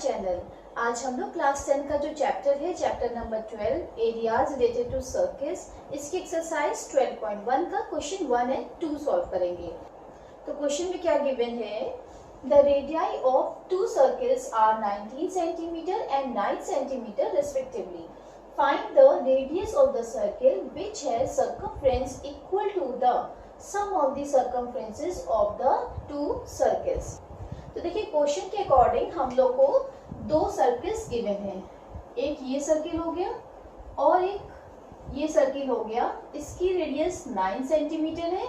Channel. आज हम लोग क्लास 10 का जो चैप्टर है, chapter number 12 areas related to circles, इसकी एक्सरसाइज 12.1 का क्वेश्चन 1 एंड 2 सॉल्व करेंगे। तो क्वेश्चन में क्या गिवन है, the radii of two circles are 19 centimetre and 9 centimetre respectively. Find the radius of the circle which has circumference equal to the sum of the circumferences of the two circles. तो देखिए question के according हम लोग को दो circles given हैं, एक ये सर्किल हो गया और एक ये सर्किल हो गया। इसकी रेडियस 9 सेंटीमीटर है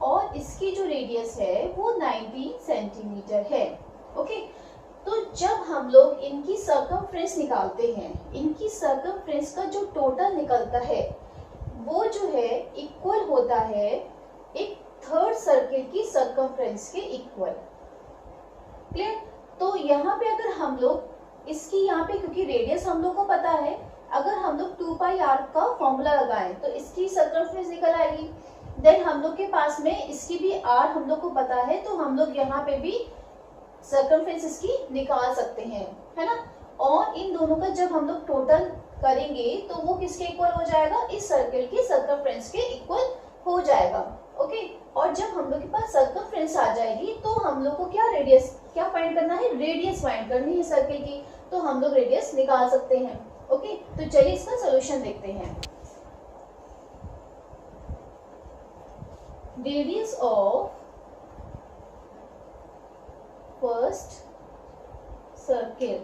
और इसकी जो रेडियस है वो 19 सेंटीमीटर है। ओके, तो जब हम लोग इनकी सर्कमफ्रेंस निकालते हैं, इनकी सर्कमफ्रेंस का जो टोटल निकलता है वो जो है इक्वल होता है एक थर्ड सर्किल की सर्कमफ्रेंस के इक्वल। क्लियर? तो यहाँ पे अगर हम लोग इसकी यहाँ पे, क्योंकि रेडियस हम लोग को पता है, अगर हम लोग 2πr का फॉर्मूला लगाएं तो इसकी सर्कमफ्रेंस निकल आएगी। देन हम लोग के पास में इसकी भी r हम लोग को पता है, तो हम लोग यहाँ पे भी सर्कमफ्रेंस इसकी निकाल सकते हैं, है ना। और इन दोनों का जब हम लोग टोटल करेंगे तो वो किसके इक्वल हो जाएगा, इस सर्कल की सर्कमफ्रेंस के इक्वल हो जाएगा। ओके, और जब हम लोग के पास सर्कमफ्रेंस आ जाएगी तो हम लोग को क्या फाइंड करना है, रेडियस फाइंड करनी है सर्कल की, तो हम लोग रेडियस निकाल सकते हैं। ओके, तो चलिए इसका सॉल्यूशन देखते हैं। रेडियस ऑफ फर्स्ट सर्किल,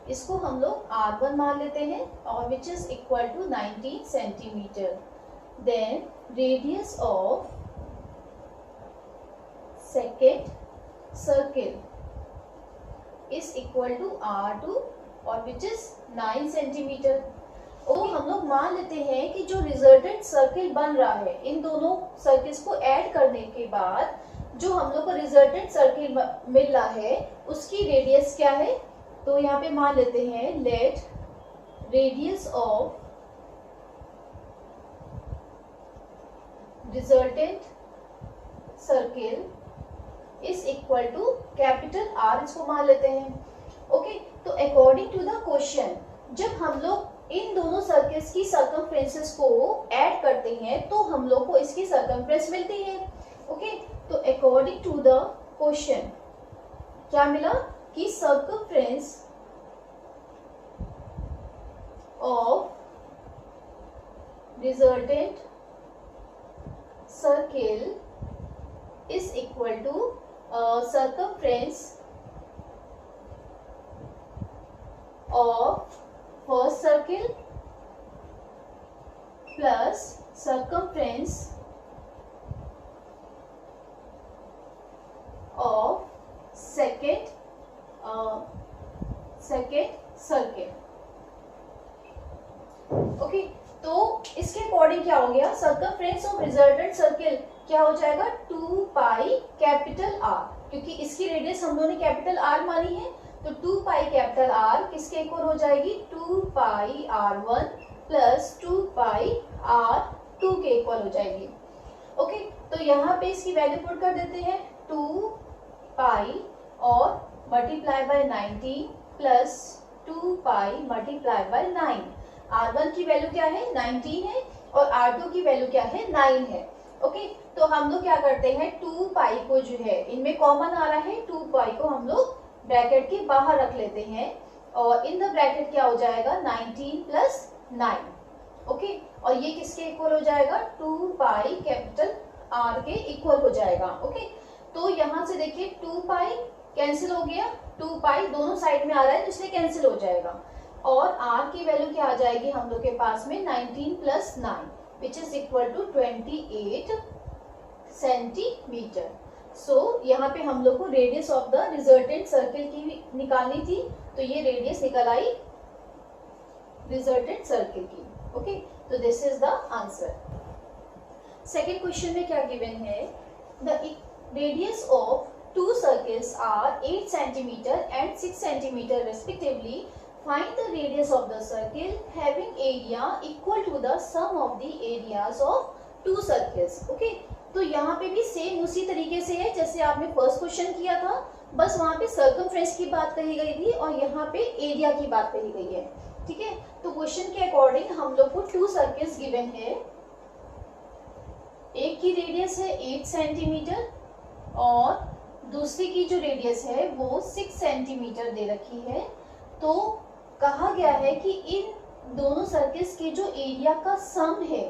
इसको हम लोग R1 मान लेते हैं और which is equal to 19 centimetre. Then radius of second circle is equal to R2 और विच इज 9 सेंटीमीटर। और हम लोग मान लेते हैं कि जो रिजल्टेंट सर्किल बन रहा है, इन दोनों सर्किल्स को ऐड करने के बाद जो हम लोग को रिजल्टेंट सर्किल मिल रहा है उसकी रेडियस क्या है, तो यहाँ पे मान लेते हैं let radius of resultant circle is equal to capital R, इसको मान लेते हैं। ओके, तो अकॉर्डिंग टू द क्वेश्चन जब हम लोग इन दोनों सर्कल्स की सर्कमफ्रेंसेस को ऐड करते हैं तो हम लोग को इसकी सर्कमफ्रेंस मिलती है। ओके, तो अकॉर्डिंग टू द क्वेश्चन क्या मिला कि circumference of resultant circle is equal to circumference of first circle plus circumference of second circle। Okay, तो इसके अकॉर्डिंग क्या हो गया, सर्कमफ्रेंस ऑफ रिजल्टेंट सर्किल क्या हो जाएगा 2π कैपिटल R, क्योंकि इसकी रेडियस हम लोगों ने कैपिटल R मानी है, तो 2π कैपिटल R किसके इक्वल हो जाएगी 2πr1 प्लस 2πr2 के इक्वल हो जाएगी। ओके, तो यहाँ पे इसकी वैल्यू पुट कर देते हैं 2π और multiply by 19 plus 2π multiply by 9। R1 की वैल्यू क्या है 19 है और R2 की वैल्यू क्या है 9 है। ओके, तो हम लोग क्या करते हैं 2π को जो है इनमें कॉमन आ रहा है, 2π को हम लोग ब्रैकेट के बाहर रख लेते हैं और इन द ब्रैकेट क्या हो जाएगा 19 प्लस 9। ओके, और ये किसके इक्वल हो जाएगा 2π कैपिटल R के इक्वल हो जाएगा। ओके, तो यहाँ से देखिए 2π कैंसिल हो गया, 2π दोनों साइड में आ रहा है तो इसलिए कैंसिल हो जाएगा और R की वैल्यू क्या आ जाएगी हम लोग के पास में 19 प्लस 9 which is equal to 28 centimetre. So यहाँ पे हम लोग को radius of the resultant circle की निकालनी थी, तो ये रेडियस निकल आई रिजल्टेंट सर्किल की। ओके, तो this is the answer. Second question में क्या गिवन है, the radius of two circles are 8 centimetre and 6 centimetre respectively. Find the radius of the circle having area equal to the sum of the areas of two circles। Okay, तो यहाँ पे भी same उसी तरीके से है जैसे आपने फर्स्ट क्वेश्चन किया था। बस वहां पे सर्कमफ्रेंस की बात कही गई थी और यहाँ पे एरिया की बात कही गई है। ठीक है, तो क्वेश्चन के अकॉर्डिंग हम लोग को 2 सर्कल्स गिवन है। एक की रेडियस है 8 सेंटीमीटर और दूसरी की जो रेडियस है वो 6 सेंटीमीटर दे रखी है। तो कहा गया है कि इन दोनों सर्कल्स के जो एरिया का सम है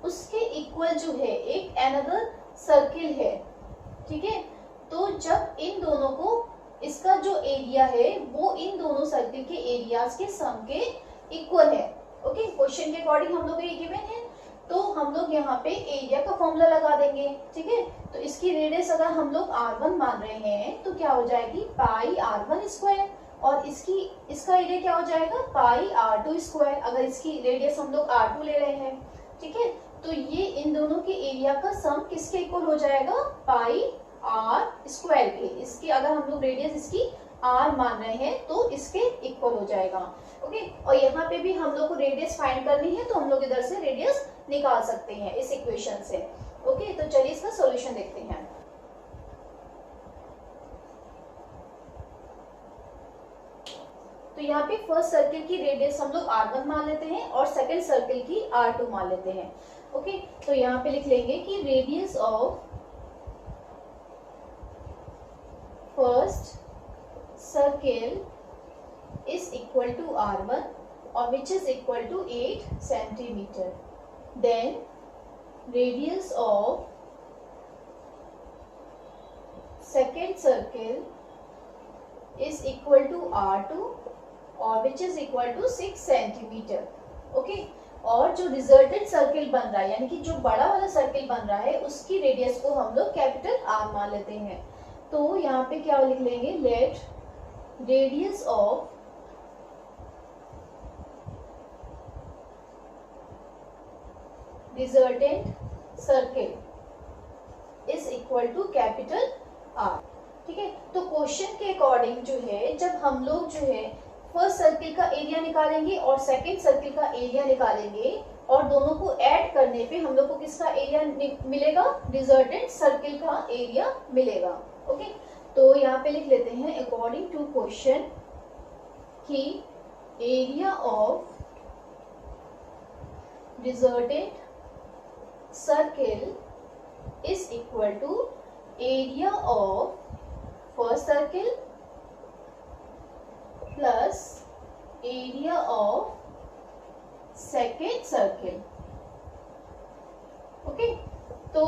उसके इक्वल जो है एक अनदर सर्किल है। ठीक है, तो जब इन दोनों को इसका जो एरिया है वो इन दोनों सर्किल के एरियाज के सम के इक्वल है। ओके, क्वेश्चन के अकॉर्डिंग हम लोग ये गिवन है, तो हम लोग यहाँ पे एरिया का फॉर्मूला लगा देंगे। ठीक है, तो इसकी रेडियस अगर हम लोग r1 मान रहे हैं तो क्या हो जाएगी पाई r1 स्क्वायर, और इसका एरिया क्या हो जाएगा पाई r2 स्क्वायर, अगर इसकी रेडियस हम लोग r2 ले रहे हैं। ठीक है, तो ये इन दोनों के एरिया का सम किसके इक्वल हो जाएगा पाई r स्क्वायर के। इसकी अगर हम लोग रेडियस इसकी r मान रहे हैं तो इसके इक्वल हो जाएगा। ओके, और यहाँ पे भी हम लोग को रेडियस फाइंड करनी है तो हम लोग इधर से रेडियस निकाल सकते हैं इस इक्वेशन से। ओके, तो चलिए इसका सॉल्यूशन देखते हैं। तो यहाँ पे फर्स्ट सर्किल की रेडियस हम लोग r1 मान लेते हैं और सेकंड सर्किल की r2 मान लेते हैं। ओके, तो यहाँ पे लिख लेंगे कि radius of first circle is equal to r1 or which is equal to 8 centimeter. Then radius of second circle is equal to r2 or which is equal to 6 centimeter. Okay, और जो resultant circle बन रहा है यानी कि जो बड़ा वाला सर्किल बन रहा है उसकी रेडियस को हम लोग कैपिटल R मान लेते हैं। तो यहाँ पे क्या लिख लेंगे let radius of resultant circle is equal to capital R। ठीक है, तो क्वेश्चन के अकॉर्डिंग जो है जब हम लोग जो है फर्स्ट सर्किल का एरिया निकालेंगे और सेकंड सर्किल का एरिया निकालेंगे और दोनों को ऐड करने पे हम लोग को किसका एरिया मिलेगा रिजल्टेंट सर्किल का एरिया मिलेगा। ओके, तो यहाँ पे लिख लेते हैं अकॉर्डिंग टू क्वेश्चन कि area of resultant circle is equal to area of first circle plus area of second circle। Okay, तो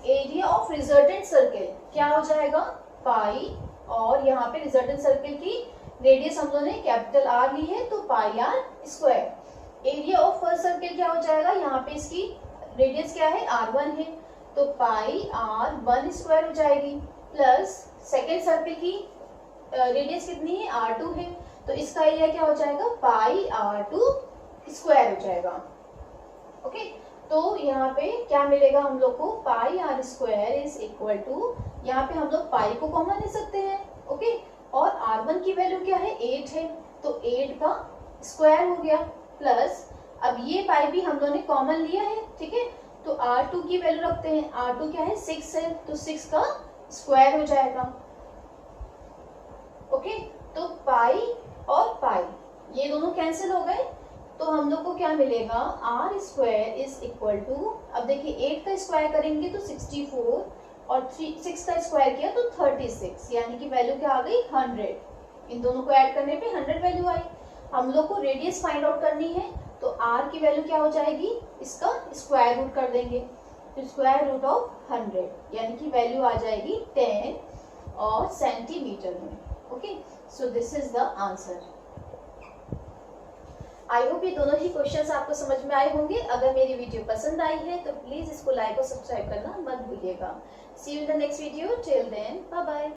एरिया ऑफ रिजल्टेंट सर्किल क्या हो जाएगा पाई, और यहाँ पे रिजल्टेंट सर्किल की रेडियस हम लोगों ने कैपिटल R ली है तो पाई r square. Area of first circle क्या हो जाएगा, यहाँ पे इसकी रेडियस क्या है r1 है तो पाई r1 स्क्वायर हो जाएगी, प्लस सेकेंड सर्किल की रेडियस कितनी है r2 है तो इसका एरिया क्या हो जाएगा पाई r2 स्क्वायर हो जाएगा। ओके, तो यहाँ पे क्या मिलेगा हम लोग को pi r square is equal to, यहाँ पे हम लोग पाई को कॉमन ले सकते हैं। ओके, और r1 की वैल्यू क्या है 8 है तो 8 का स्क्वायर हो गया, प्लस अब ये पाई भी हम लोगों ने कॉमन लिया है। ठीक है, तो r2 की वैल्यू रखते हैं, r2 क्या है 6 है तो 6 का स्क्वायर हो जाएगा। ओके, तो पाई और पाई ये दोनों कैंसिल हो गए तो हम लोग को क्या मिलेगा r square is equal to, अब देखिए 8 का स्क्वायर करेंगे तो 64 और 6 का स्क्वायर किया तो 36, यानी कि वैल्यू क्या आ गई 100। इन दोनों को ऐड करने पे 100 वैल्यू आई। हम लोग को रेडियस फाइंड आउट करनी है तो r की वैल्यू क्या हो जाएगी, इसका स्क्वायर रूट कर देंगे तो स्क्वायर रूट ऑफ 100 यानी कि वैल्यू आ जाएगी 10 और सेंटीमीटर में। Okay, so this is the answer. I hope ये दोनों ही क्वेश्चंस आपको समझ में आए होंगे। अगर मेरी वीडियो पसंद आई है तो प्लीज इसको लाइक और सब्सक्राइब करना मत भूलिएगा। See you in the next video, till then bye bye.